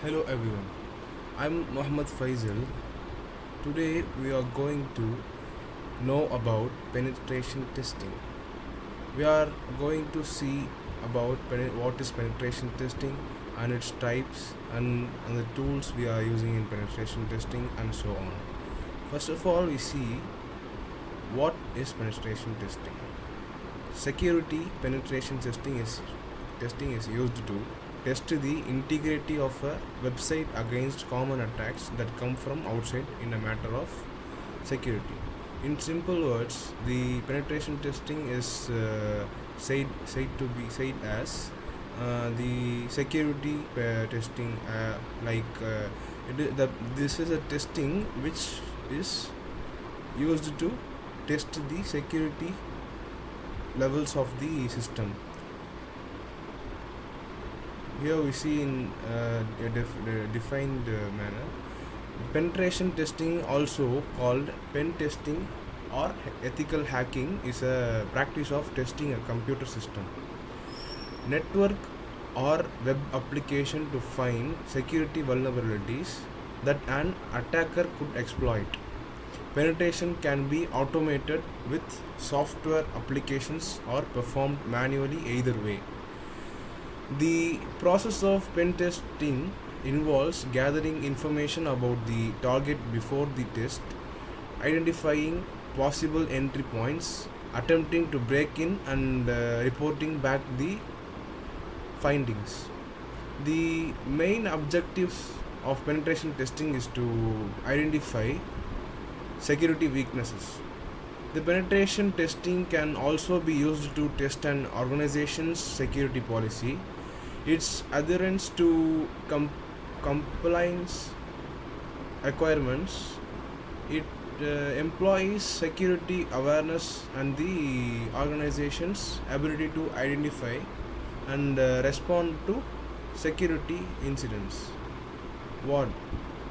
Hello everyone, I'm Mohammad Faisal. Today we are going to know about penetration testing. We are going to see about what is penetration testing and its types and the tools we are using in penetration testing and so on. First of all, we see what is penetration testing. Security penetration testing is used to test the integrity of a website against common attacks that come from outside in a matter of security. In simple words, the penetration testing is said as the security testing. This is a testing which is used to test the security levels of the system. Here we see in a defined manner. Penetration testing, also called pen testing or ethical hacking, is a practice of testing a computer system, network, or web application to find security vulnerabilities that an attacker could exploit. Penetration can be automated with software applications or performed manually, either way. The process of pen testing involves gathering information about the target before the test, identifying possible entry points, attempting to break in, and reporting back the findings. The main objectives of penetration testing is to identify security weaknesses. The penetration testing can also be used to test an organization's security policy, its adherence to compliance requirements, it employs security awareness, and the organization's ability to identify and respond to security incidents. What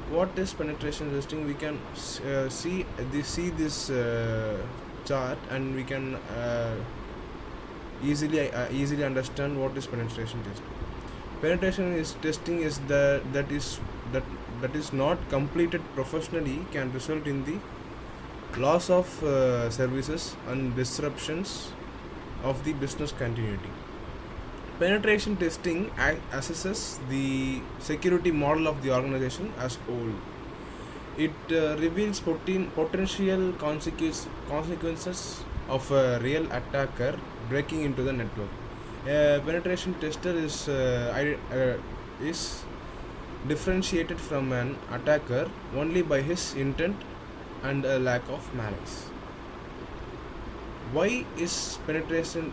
what is penetration testing? We can see this chart, and we can easily understand what is penetration testing. Penetration is testing is the that that is not completed professionally can result in the loss of services and disruptions of the business continuity. Penetration testing assesses the security model of the organization as whole. It reveals potential consequences of a real attacker breaking into the network. A penetration tester is differentiated from an attacker only by his intent and a lack of malice. Why is penetration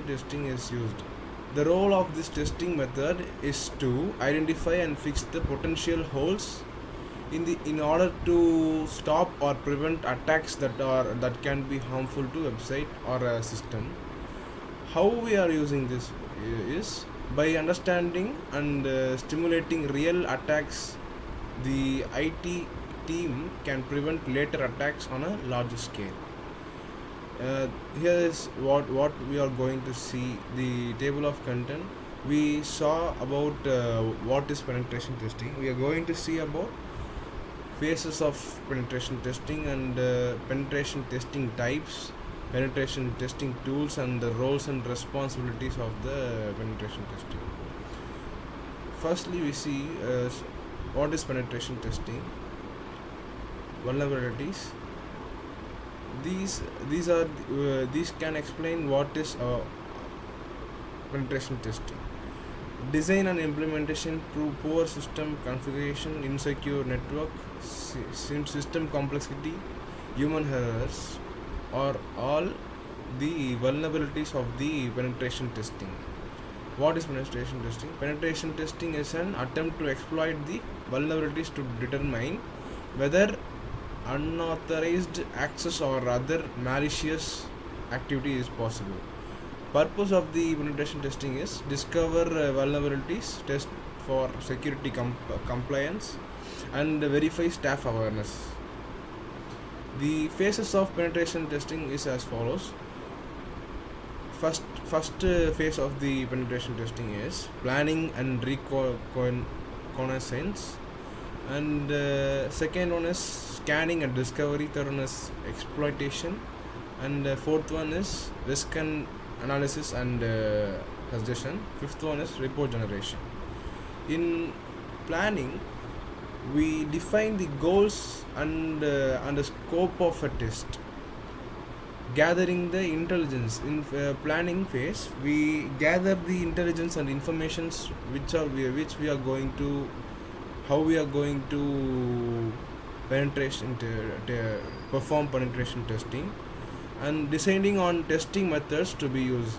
testing is used? The role of this testing method is to identify and fix the potential holes in order to stop or prevent attacks that can be harmful to website or a system. How we are using this is by understanding and stimulating real attacks. The IT team can prevent later attacks on a larger scale. Here is what we are going to see, the table of content. We saw about what is penetration testing. We are going to see about phases of penetration testing and penetration testing types, penetration testing tools, and the roles and responsibilities of the penetration testing. Firstly, we see what is penetration testing. Vulnerabilities. These can explain what is penetration testing. Design and implementation through poor system configuration, insecure network, system complexity, human errors, are all the vulnerabilities of the penetration testing. What is penetration testing? Penetration testing is an attempt to exploit the vulnerabilities to determine whether unauthorized access or other malicious activity is possible. Purpose of the penetration testing is discover vulnerabilities, test for security compliance, and verify staff awareness. The phases of penetration testing is as follows. First phase of the penetration testing is planning and reconnaissance, and second one is scanning and discovery, third one is exploitation, and fourth one is risk and analysis and suggestion, fifth one is report generation. In planning, we define the goals and the scope of a test. Gathering the intelligence in planning phase, we gather the intelligence and informations which we are going to, how we are going to penetration perform penetration testing, and deciding on testing methods to be used.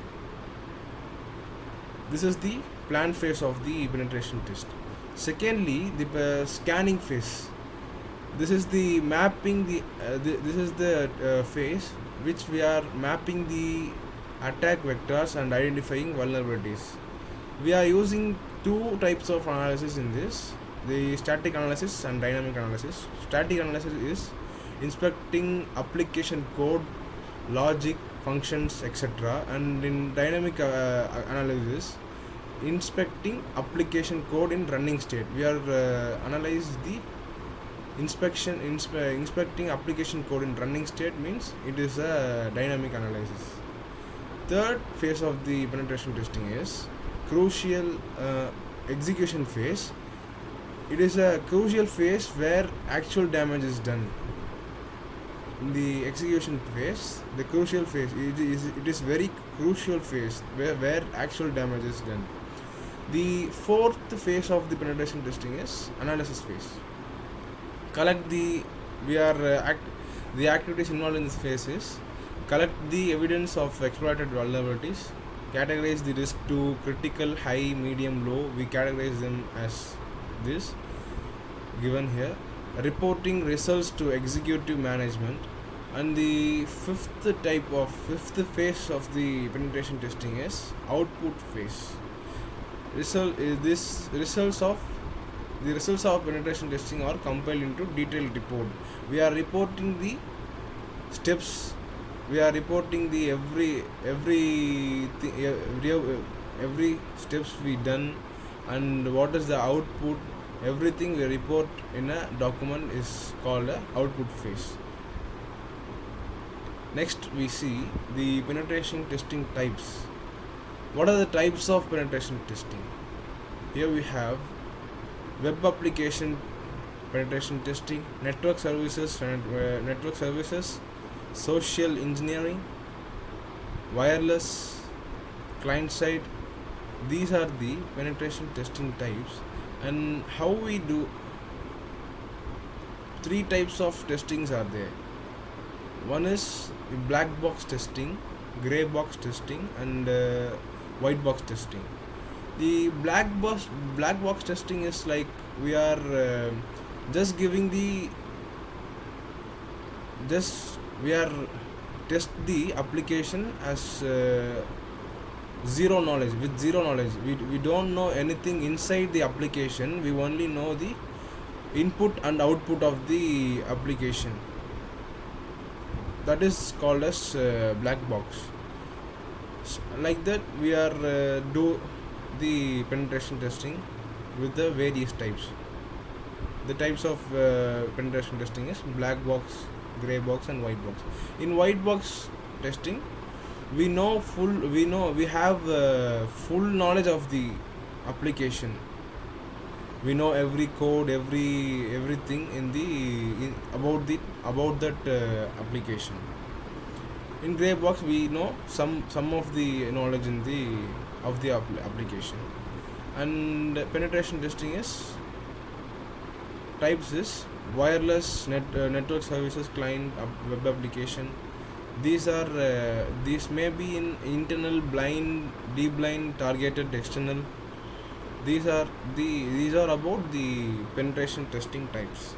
This is the plan phase of the penetration test. Secondly, the scanning phase. This is the mapping this is the phase which we are mapping the attack vectors and identifying vulnerabilities. We are using two types of analysis in this: the static analysis and dynamic analysis. Static analysis is inspecting application code, logic, functions, etc., and in dynamic analysis, inspecting application code in running state. We are analyze the inspecting application code in running state, means it is a dynamic analysis. Third phase of the penetration testing is crucial execution phase. It is a crucial phase where actual damage is done. In the execution phase, the crucial phase, it is very crucial phase where actual damage is done. The fourth phase of the penetration testing is analysis phase. Collect the the activities involved in this phase is collect the evidence of exploited vulnerabilities, categorize the risk to critical, high, medium, low. We categorize them as this given here. Reporting results to executive management, and the fifth phase of the penetration testing is output phase. Results of penetration testing are compiled into detailed report. We are reporting the steps, we are reporting the every steps we done and what is the output. Everything we report in a document is called a output phase. Next we see the penetration testing types. What are the types of penetration testing? Here we have web application penetration testing, network services, social engineering, wireless, client side. These are the penetration testing types. And how we do, three types of testings are there. One is black box testing, gray box testing, and white box testing. The black box testing is like we are just giving the we are test the application as zero knowledge. With zero knowledge, we don't know anything inside the application. We only know the input and output of the application. That is called as black box. Like that we are do the penetration testing with the various types. The types of penetration testing is black box, gray box, and white box. In white box testing, we have full knowledge of the application. We know every code, everything about that application. In gray box, we know some of the knowledge of the application. And penetration testing is types is wireless, network services, client, web application. These may be in internal, blind, deep blind, targeted, external. These are about the penetration testing types.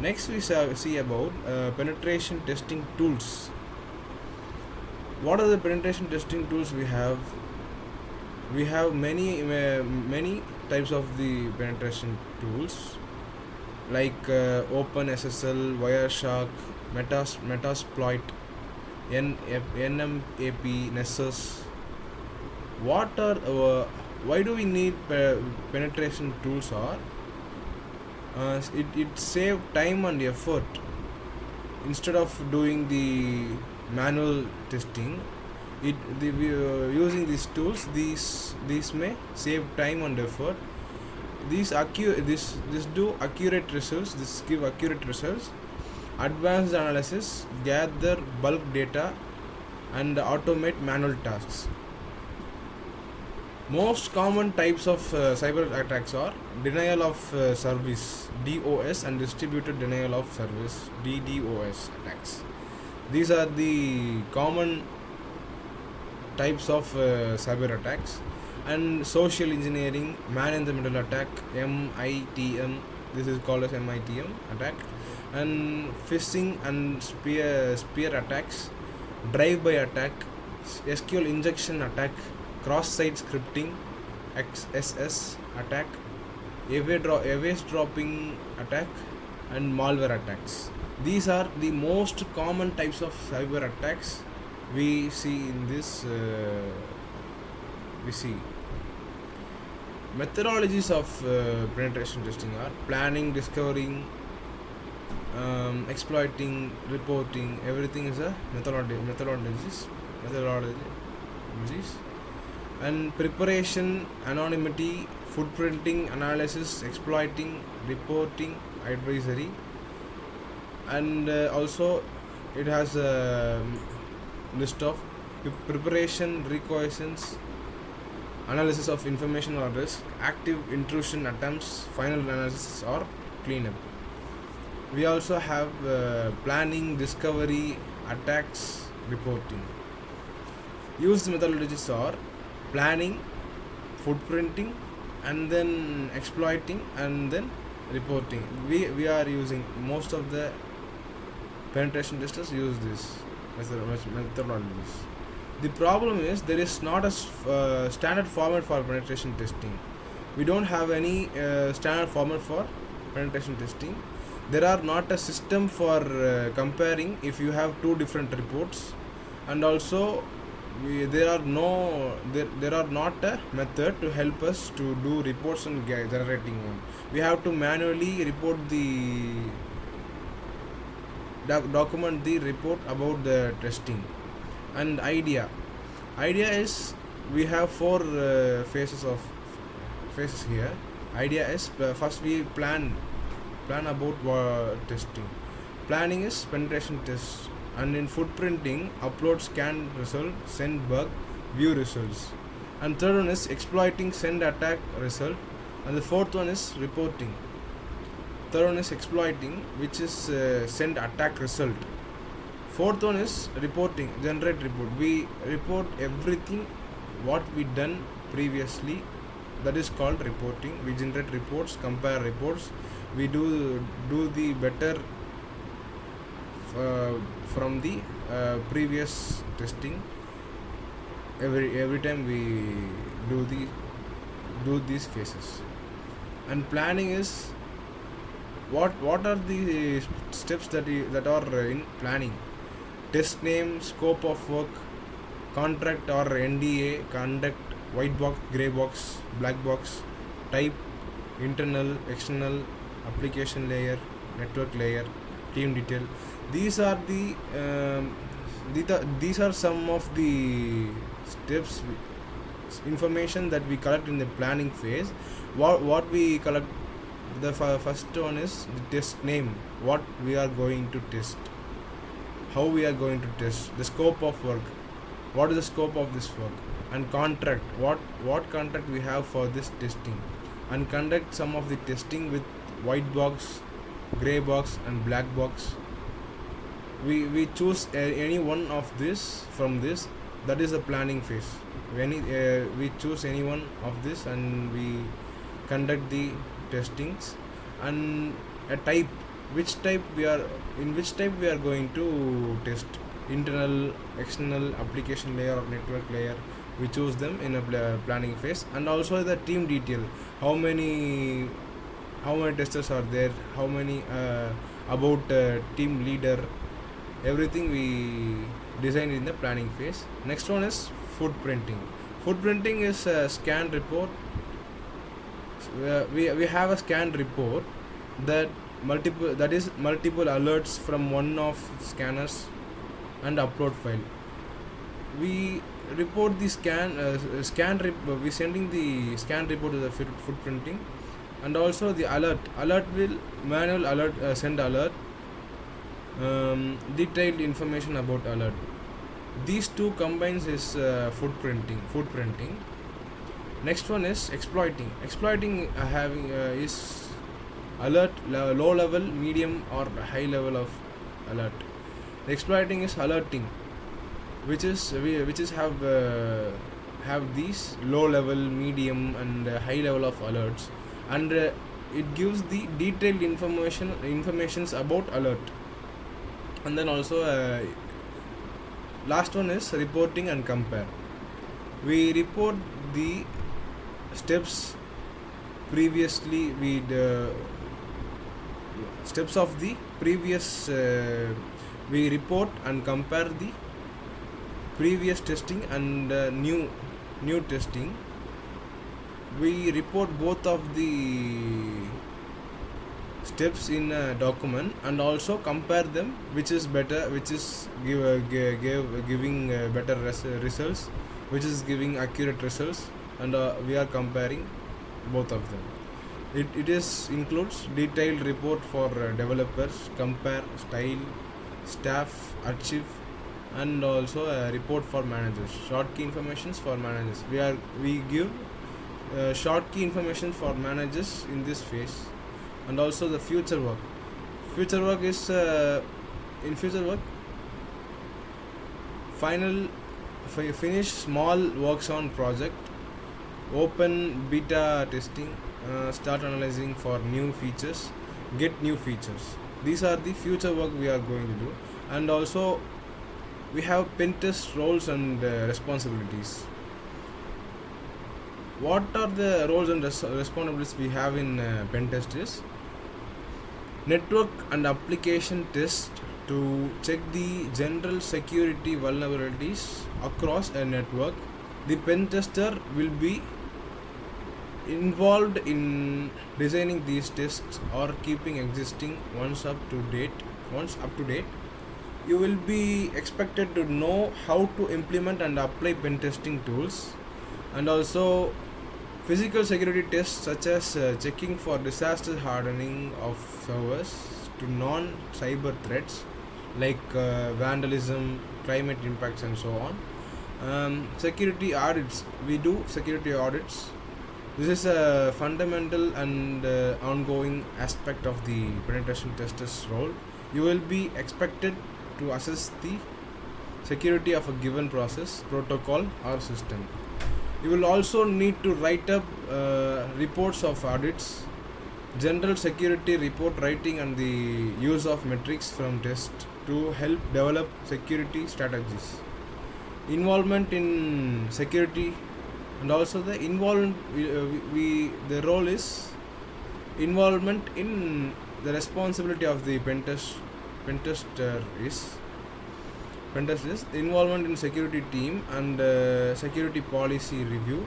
Next we see about penetration testing tools. What are the penetration testing tools we have? We have many types of the penetration tools, like OpenSSL, Wireshark, Metasploit, NMAP, Nessus. Why do we need penetration tools? Or It save time and effort. Instead of doing the manual testing, using these tools, these may save time and effort. This do accurate results. This give accurate results. Advanced analysis gather bulk data and automate manual tasks. Most common types of cyber attacks are denial of service (DOS) and distributed denial of service (DDoS) attacks. These are the common types of cyber attacks. And social engineering, man in the middle attack (MITM). This is called as MITM attack. And phishing and spear attacks, drive-by attack, SQL injection attack, cross-site scripting, XSS attack, eavesdropping attack, and malware attacks. These are the most common types of cyber attacks we see in this. We see methodologies of penetration testing are planning, discovering, exploiting, reporting. Everything is a methodologies. And preparation, anonymity, footprinting, analysis, exploiting, reporting, advisory. And also it has a list of preparation, reconnaissance, analysis of information or risk, active intrusion attempts, final analysis or cleanup. We also have planning, discovery, attacks, reporting. Used methodologies are planning, footprinting, and then exploiting, and then reporting. We are using, most of the penetration testers use this methodologies. The problem is there is not a standard format for penetration testing. We don't have any standard format for penetration testing. There are not a system for comparing if you have two different reports, and also there are not a method to help us to do reports and generating one. We have to manually report the document the report about the testing. And idea is, we have four phases here. Idea is, first we plan about testing. Planning is penetration test. And in footprinting, upload scan result, send bug, view results. And third one is exploiting, send attack result. And the fourth one is reporting. Third one is exploiting, which is send attack result. Fourth one is reporting, generate report. We report everything what we done previously. That is called reporting. We generate reports, compare reports. We do the better from the previous testing. Every time we do these phases. And planning is, what are the steps that are in planning. Test name, scope of work, contract or NDA, conduct, white box, grey box, black box, type, internal, external, application layer, network layer, team detail. These are these are some of the steps, information that we collect in the planning phase. What we collect, the first one is the test name, what we are going to test, how we are going to test, the scope of work, what is the scope of this work, and contract, what contract we have for this testing, and conduct some of the testing with white box, grey box, and black box. We choose any one of this from this. That is the planning phase. We choose any one of this and we conduct the testings. And a type, which type we are going to test, internal, external, application layer or network layer. We choose them in a planning phase. And also the team detail, how many testers are there, how many about team leader, everything we design in the planning phase. Next one is footprinting. Footprinting is a scan report. We have a scan report that multiple alerts from one of scanners and upload file. We report the we sending the scan report to the footprinting, and also the alert will manual alert send alert, detailed information about alert. These two combines is footprinting. Next one is exploiting having is low level, medium or high level of alert. Exploiting is alerting, which is have these low level, medium and high level of alerts, and it gives the detailed informations about alert. And then also last one is reporting and compare. We report the steps previously with steps of the previous we report and compare the previous testing and new testing. We report both of the steps in a document and also compare them, which is better, which is giving better results, which is giving accurate results, and we are comparing both of them. It is includes detailed report for developers, compare, style, staff, achieve, and also a report for managers. Short key informations for managers. We give short key information for managers in this phase. And also the future work. Future work is in future work finish small works on project, open beta testing, start analyzing for new features, get new features. These are the future work we are going to do. And also we have pen test roles and responsibilities. What are the roles and responsibilities we have in pen test is network and application test to check the general security vulnerabilities across a network. The pen tester will be involved in designing these tests or keeping existing ones up to date. You will be expected to know how to implement and apply pen testing tools, and also physical security tests such as checking for disaster hardening of servers to non-cyber threats like vandalism, climate impacts and so on. Security audits. We do security audits. This is a fundamental and ongoing aspect of the penetration tester's role. You will be expected to assess the security of a given process, protocol or system. You will also need to write up reports of audits, general security report writing, and the use of metrics from test to help develop security strategies. Involvement in security, and also the the role is involvement in the responsibility of the pentester is involvement in security team and security policy review.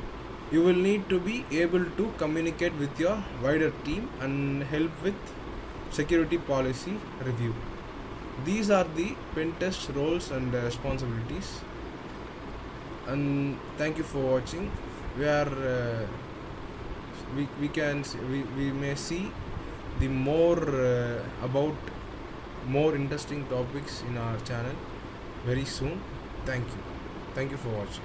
You will need to be able to communicate with your wider team and help with security policy review. These are the pen test roles and responsibilities. And thank you for watching. We are we may see the more about more interesting topics in our channel very soon. Thank you for watching.